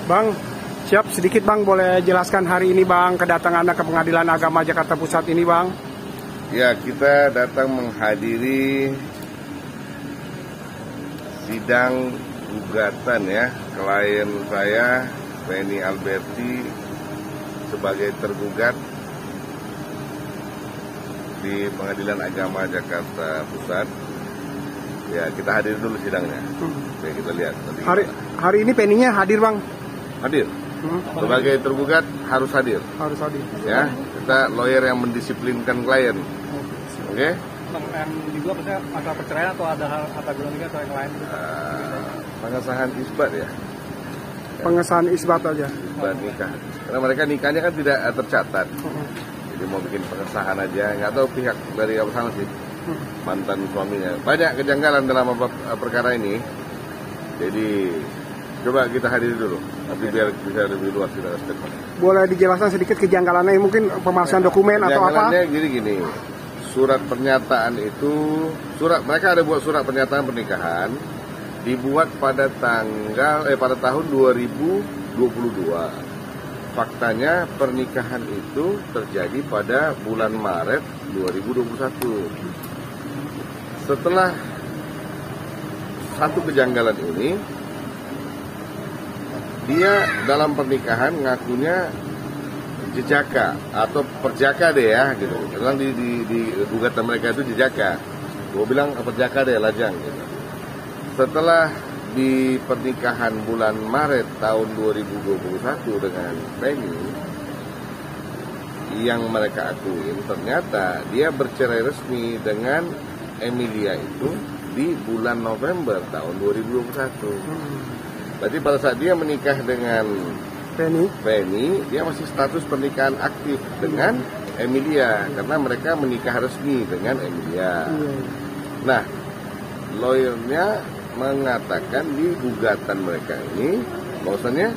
Bang, siap sedikit Bang, boleh jelaskan hari ini Bang kedatangan Anda ke Pengadilan Agama Jakarta Pusat ini Bang? Ya, kita datang menghadiri sidang gugatan ya klien saya Feni Alberti sebagai tergugat di Pengadilan Agama Jakarta Pusat. Ya, kita hadir dulu sidangnya. Oke, kita lihat. Hari ini Feninya hadir Bang? Hadir. Sebagai tergugat harus hadir. Harus hadir. Ya, kita lawyer yang mendisiplinkan klien. Oke? Yang juga maksudnya masalah perceraian atau ada hal kategori nikah atau yang lain? Pengesahan isbat ya. Pengesahan isbat aja. Isbat nikah. Karena mereka nikahnya kan tidak tercatat. Jadi mau bikin pengesahan aja. Nggak tahu pihak dari apa sana sih. Mantan suaminya. Banyak kejanggalan dalam perkara ini. Jadi coba kita hadiri dulu. Tapi biar bisa lebih luas kita statement. Boleh dijelaskan sedikit kejanggalannya, mungkin pemalsuan dokumen atau apa? Kejanggalannya gini. Surat pernyataan itu, mereka ada buat surat pernyataan pernikahan dibuat pada tahun 2022. Faktanya pernikahan itu terjadi pada bulan Maret 2021. Setelah satu kejanggalan ini, dia dalam pernikahan ngakunya jejaka atau perjaka deh ya gitu. Bilang di gugatan mereka itu jejaka. Gue bilang perjaka deh, lajang gitu. Setelah di pernikahan bulan Maret tahun 2021 dengan Feni, yang mereka akuin ternyata dia bercerai resmi dengan Emilia itu di bulan November tahun 2021. Berarti pada saat dia menikah dengan Feni, dia masih status pernikahan aktif dengan Emilia karena mereka menikah resmi dengan Emilia. Nah, lawyernya mengatakan di gugatan mereka ini bahwasannya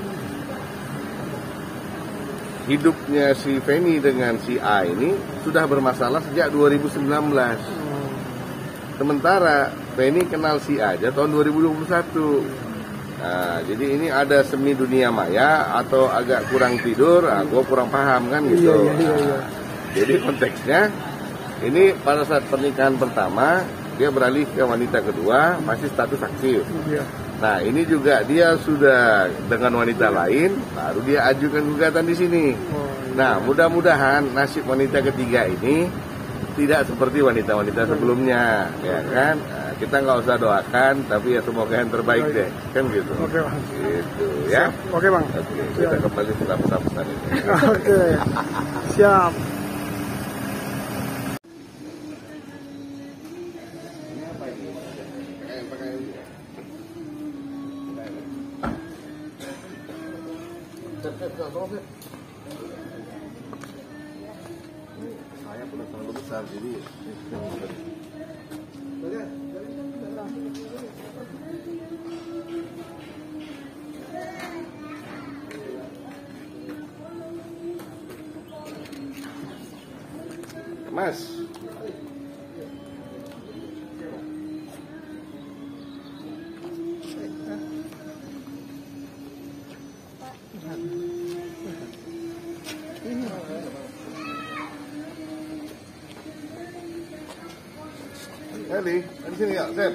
hidupnya si Feni dengan si A ini sudah bermasalah sejak 2019. Sementara Feni kenal si A aja tahun 2021. Nah, jadi ini ada semi dunia maya atau agak kurang tidur, gue kurang paham kan gitu. Iya. Jadi konteksnya ini pada saat pernikahan pertama dia beralih ke wanita kedua masih status aktif. Nah ini juga dia sudah dengan wanita lain, baru dia ajukan gugatan di sini. Nah mudah-mudahan nasib wanita ketiga ini tidak seperti wanita-wanita sebelumnya, ya kan? Nah, kita nggak usah doakan, tapi ya semoga yang terbaik deh, kan gitu. Oke Bang. Gitu ya. Siap. Oke Bang. Oke, kita kembali setelah pesan-pesan ini. Oke. Siap. Saya pun terlalu besar jadi Mas. Eli, di sini ya, Zep.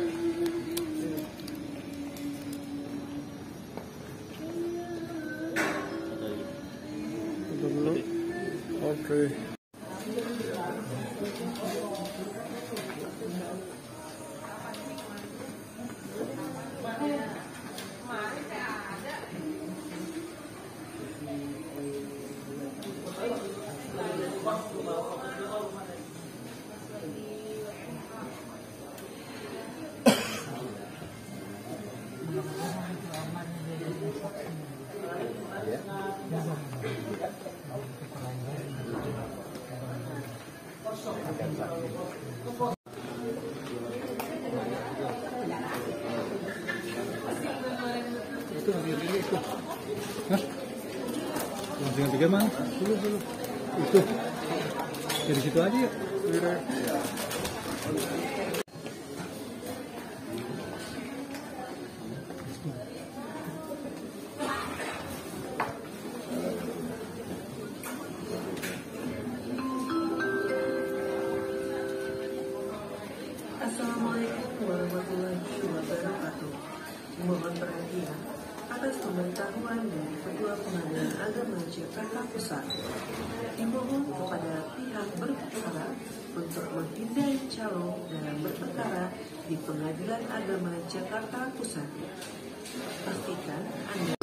Dulu. Oke. Itu hari itu. Hah? Yang tiga mana? Dulu. Itu. Dari situ aja ya. pengetahuan dari Ketua Pengadilan Agama Jakarta Pusat. Dimohon kepada pihak berperkara untuk menghindari calo dalam berperkara di Pengadilan Agama Jakarta Pusat. Pastikan Anda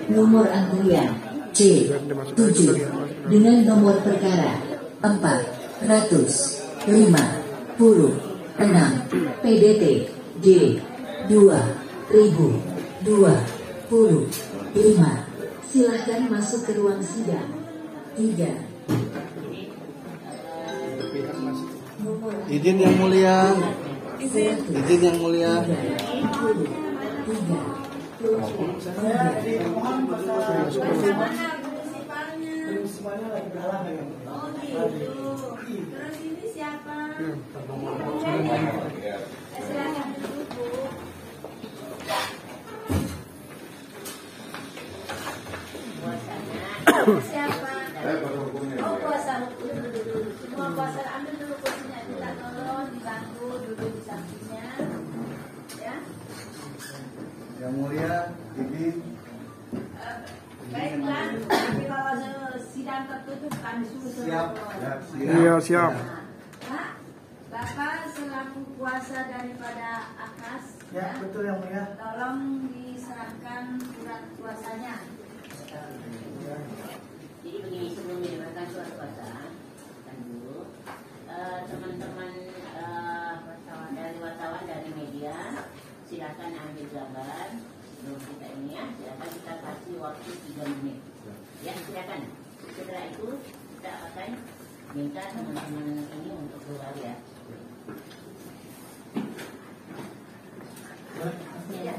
nomor antrian C7 dengan nomor perkara 456 PDT D 2025. Silahkan masuk ke ruang sidang. 3. Izin yang mulia. Izin yang mulia. Terus ini siapa? Silakan duduk, Bu. Siapa? Oh, kuasa hukum duduk. Semua kuasa ambil dulu kursinya. Kita tolong dibantu duduk di sampingnya. Ya. Yang mulia, izin. Baiklah, tapi kalau sidang tertutup kami suruh Siap. Iya, siap. Pak, Bapak selaku kuasa daripada AKAS, Ya, betul yang mulia. tolong diserahkan surat kuasanya. Jadi begini, sebelum diberikan surat kuasa, kan dulu teman-teman wartawan dari media silakan ambil gambar sebelum kita ini ya, silakan kita kasih waktu 3 menit. Ya, silakan. Setelah itu kita akan minta teman-teman ini untuk keluar ya. Ya.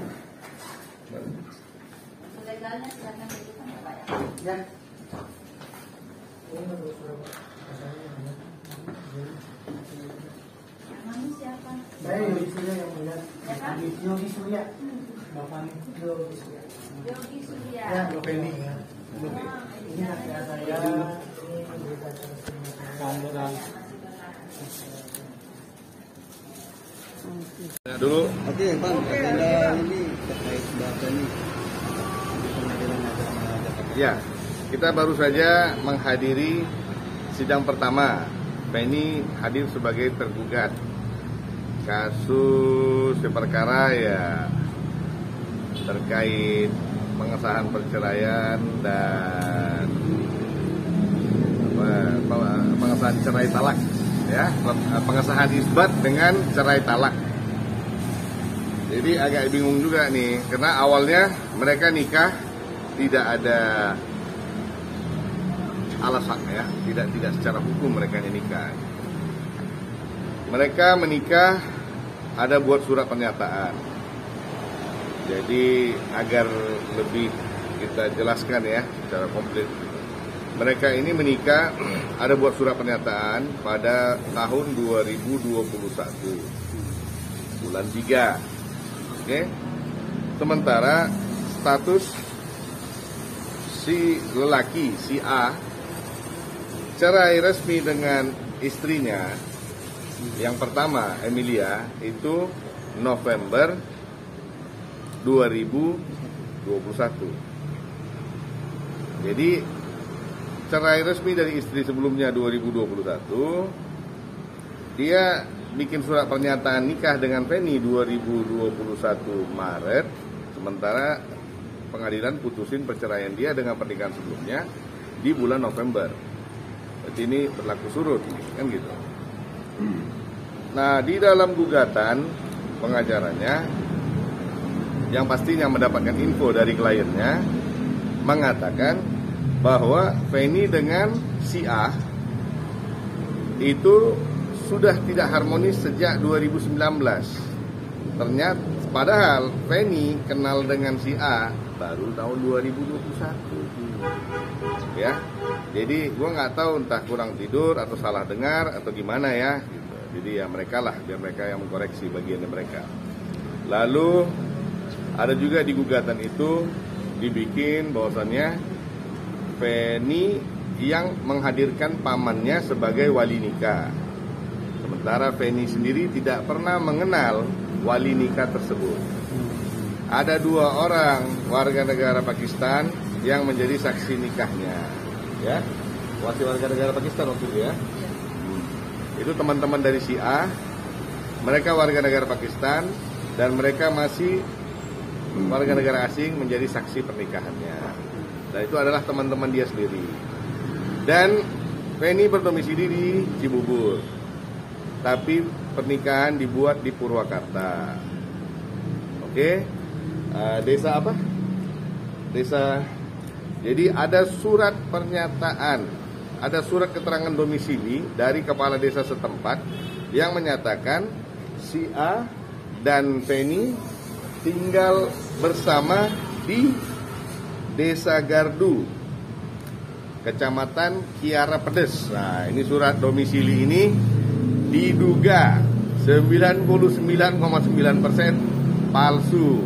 Untuk legalnya silakan dibuka ya Pak ya. Ya. Namanya siapa? Saya Yogi Surya yang mulia. Siapa? Yogi Surya. Bapak Yogi Surya. Yogi Surya. Ya, Mbak Penny ya. Oh, Ini ada saya. Ini berita Dulu Oke, Bang. Agenda ini terkait bahasa ini di Pengadilan Agama Jakarta. ya, kita baru saja menghadiri sidang pertama. Penny hadir sebagai tergugat. Kasus perkara ya terkait pengesahan perceraian dan pengesahan cerai talak, ya, pengesahan isbat dengan cerai talak. Jadi agak bingung juga nih, karena awalnya mereka nikah tidak ada alasan ya, tidak secara hukum mereka nikah. Mereka menikah ada buat surat pernyataan. Jadi agar lebih kita jelaskan ya secara komplit. Mereka ini menikah ada buat surat pernyataan pada tahun 2021 bulan 3. Oke. Sementara status si lelaki, si A, cerai resmi dengan istrinya yang pertama, Emilia, itu November 2021. Jadi cerai resmi dari istri sebelumnya 2021, dia bikin surat pernyataan nikah dengan Penny 2021 Maret, sementara pengadilan putusin perceraian dia dengan pernikahan sebelumnya di bulan November. Berarti ini berlaku surut, kan gitu. Nah, di dalam gugatan pengacaranya yang pastinya mendapatkan info dari kliennya mengatakan bahwa Penny dengan si A itu sudah tidak harmonis sejak 2019. Ternyata padahal Penny kenal dengan si A baru tahun 2021. Ya. Jadi gue nggak tahu entah kurang tidur atau salah dengar atau gimana ya. Gitu. Jadi ya mereka lah, biar mereka yang mengkoreksi bagiannya mereka. Lalu ada juga di gugatan itu dibikin bahwasannya Penny yang menghadirkan pamannya sebagai wali nikah. Sementara Penny sendiri tidak pernah mengenal wali nikah tersebut. ada 2 orang warga negara Pakistan yang menjadi saksi nikahnya, ya. Masih warga negara Pakistan waktu itu ya. Itu teman-teman dari si A, mereka warga negara Pakistan dan mereka masih warga negara asing menjadi saksi pernikahannya. Dan itu adalah teman-teman dia sendiri. Dan Feni berdomisili di Cibubur, tapi pernikahan dibuat di Purwakarta. Oke, desa apa? Desa. Jadi ada surat pernyataan, ada surat keterangan domisili dari kepala desa setempat yang menyatakan si A dan Feni tinggal bersama di Desa Gardu, Kecamatan Kiara Pedes. Nah, ini surat domisili ini diduga 99,9% palsu.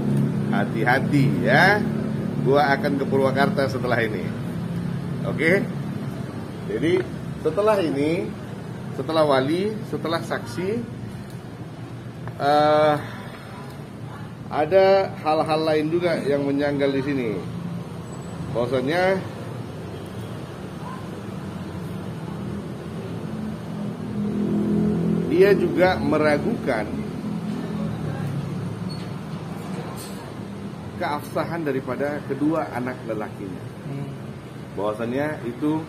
Hati-hati ya. Gua akan ke Purwakarta setelah ini. Oke? Jadi setelah ini, setelah wali, setelah saksi, ada hal-hal lain juga yang menjanggal di sini. Bahwasanya dia juga meragukan keabsahan daripada kedua anak lelakinya. Bahwasannya itu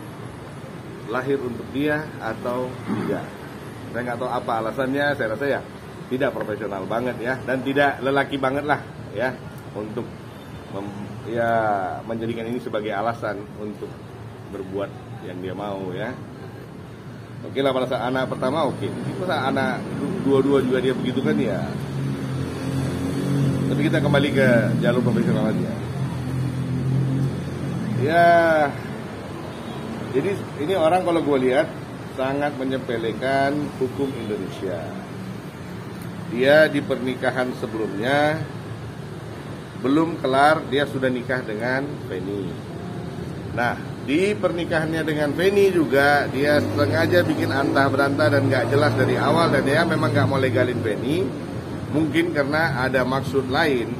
lahir untuk dia atau tidak. Saya nggak tahu apa alasannya. Saya rasa ya tidak profesional banget ya, dan tidak lelaki banget lah ya untuk menjadikan ini sebagai alasan untuk berbuat yang dia mau ya. Oke lah, pada saat anak pertama oke. Pada anak dua-dua juga dia begitu kan ya. Tapi kita kembali ke jalur profesional aja. Ya, jadi ini orang kalau gue lihat sangat menyepelekan hukum Indonesia. Dia di pernikahan sebelumnya belum kelar, dia sudah nikah dengan Feni. Nah, di pernikahannya dengan Feni juga dia sengaja bikin antah berantah dan gak jelas dari awal. Dan dia memang gak mau legalin Feni, mungkin karena ada maksud lain.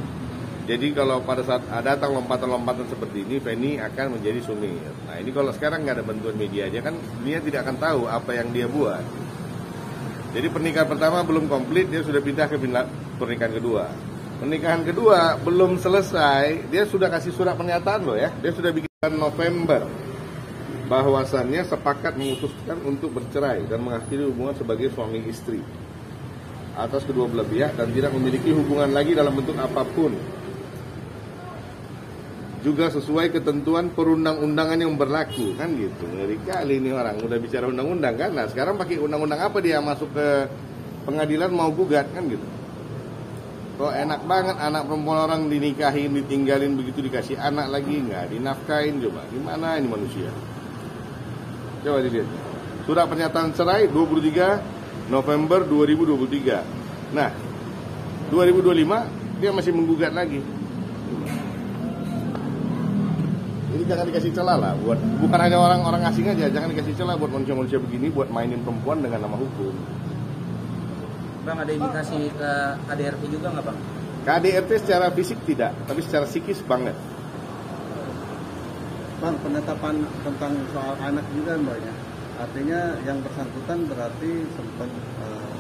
Jadi kalau pada saat datang lompatan-lompatan seperti ini, Feni akan menjadi sumir. Nah, ini kalau sekarang nggak ada bantuan media aja kan, dia tidak akan tahu apa yang dia buat. Jadi pernikahan pertama belum komplit, dia sudah pindah ke pernikahan kedua. Pernikahan kedua belum selesai, dia sudah kasih surat pernyataan loh ya. Dia sudah bikin November bahwasannya sepakat memutuskan untuk bercerai dan mengakhiri hubungan sebagai suami istri atas kedua belah pihak dan tidak memiliki hubungan lagi dalam bentuk apapun. Juga sesuai ketentuan perundang-undangan yang berlaku, kan gitu. Ngeri kali ini orang udah bicara undang-undang kan. Nah, sekarang pakai undang-undang apa dia masuk ke pengadilan mau gugat kan gitu. Kok enak banget anak perempuan orang dinikahin, ditinggalin begitu, dikasih anak lagi nggak dinafkain, coba gimana ini manusia. Coba dilihat. Surat pernyataan cerai 23 November 2023. Nah, 2025 dia masih menggugat lagi. Ini jangan dikasih celah lah buat, bukan hanya orang-orang asing aja, jangan dikasih celah buat manusia-manusia begini buat mainin perempuan dengan nama hukum. Bang, ada indikasi ke KDRT juga nggak Bang? KDRT secara fisik tidak, tapi secara psikis banget. Bang, penetapan tentang soal anak juga banyak. Artinya yang bersangkutan berarti sempat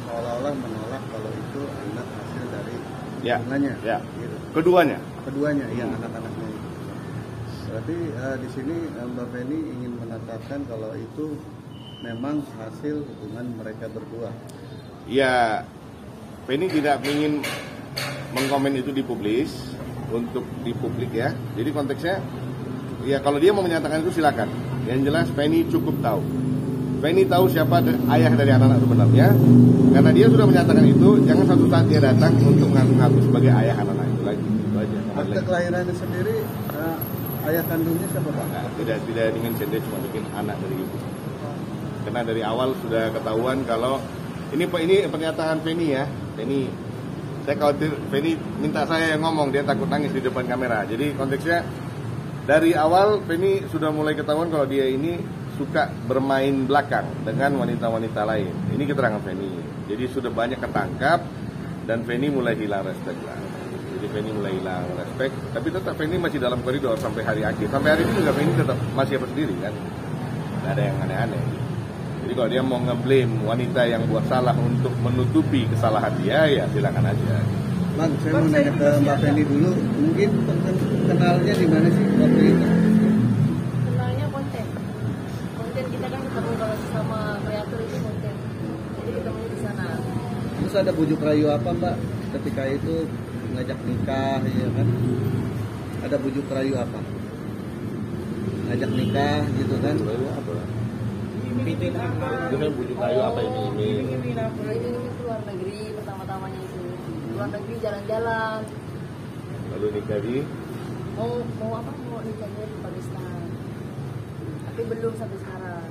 seolah-olah menolak kalau itu anak hasil dari hubungannya. Ya. Gitu. Keduanya, yang anak-anaknya itu. Berarti di sini Mbak Feni ingin menetapkan kalau itu memang hasil hubungan mereka berdua. Ya, Feni tidak ingin mengkomen itu dipublis untuk di publik ya. Jadi konteksnya, ya kalau dia mau menyatakan itu silakan. Yang jelas Feni cukup tahu. Feni tahu siapa ayah dari anak-anak itu benarnya. Karena dia sudah menyatakan itu, jangan satu saat dia datang untuk mengaku sebagai ayah anak-anak itu lagi. Itu aja. Akte kelahirannya sendiri, ayah kandungnya siapa Pak? Nah, tidak dimention, dia cuma bikin anak dari ibu. Karena dari awal sudah ketahuan kalau ini pernyataan Feni ya. Feni, saya khawatir Feni minta saya yang ngomong, dia takut nangis di depan kamera. Jadi konteksnya dari awal Feni sudah mulai ketahuan kalau dia ini suka bermain belakang dengan wanita-wanita lain. Ini keterangan Feni. Jadi sudah banyak ketangkap dan Feni mulai hilang Instagram. Jadi Jadi Feni mulai hilang respect, tapi tetap Feni masih dalam koridor sampai hari akhir. Sampai hari ini juga Feni tetap masih apa sendiri kan, nggak ada yang aneh-aneh. Jadi kalau dia mau ngeblame wanita yang buat salah untuk menutupi kesalahan dia, ya silakan aja. Bang, saya mau nanya ke Mbak Feni dulu, mungkin kenalnya di mana sih waktu itu? Kenalnya konten kita kan ketemu kalau sesama kreator itu konten, jadi ketemu di sana. Terus ada bujuk rayu apa Mbak ketika itu ngajak nikah ya kan? Ada bujuk rayu apa? Ngajak nikah gitu kan? Rayu apa? Meeting apa? Itu kan bujuk rayu apa ini? Ini keluar negeri pertama-tamanya itu. Keluar negeri jalan-jalan. Lalu nikah di? Mau apa? Mau nikahnya di Pakistan. Tapi belum sampai sekarang.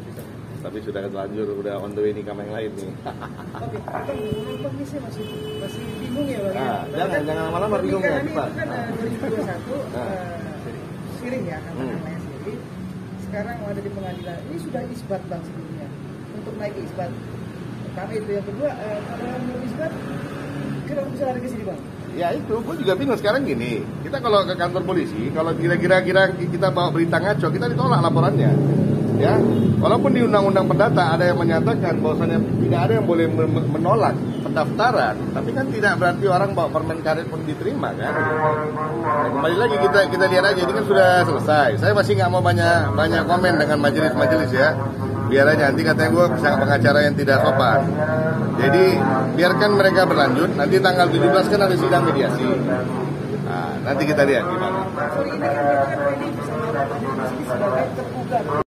Tapi sudah terlanjur, udah on the way nikah sama yang lain nih. Oke, Bang, ini saya masih bingung ya Bang. Jangan lama-lama bingung ya, Pak. Kan 2021 siring ya, namanya siring. Sekarang ada di pengadilan. Ini sudah isbat Bang sebelumnya. Untuk naik isbat. Pertama itu, yang kedua kalau mau isbat, kenapa bisa lari ke sini Bang? Ya itu, gue juga bingung sekarang gini. Kita kalau ke kantor polisi, kalau kira-kira kita bawa berita ngaco, kita ditolak laporannya. Ya, walaupun di undang-undang perdata ada yang menyatakan bahwasannya tidak ada yang boleh menolak pendaftaran, tapi kan tidak berarti orang bawa permen karet pun diterima kan. Nah, kembali lagi kita lihat aja, ini kan sudah selesai. Saya masih nggak mau banyak komen dengan majelis ya. Biar aja nanti katanya gue sangat pengacara yang tidak sopan. Jadi biarkan mereka berlanjut. Nanti tanggal 17 kan ada sidang mediasi. Nah, nanti kita lihat gimana. Sorry, ini kan ini bersama Bapak sebagai tergugat.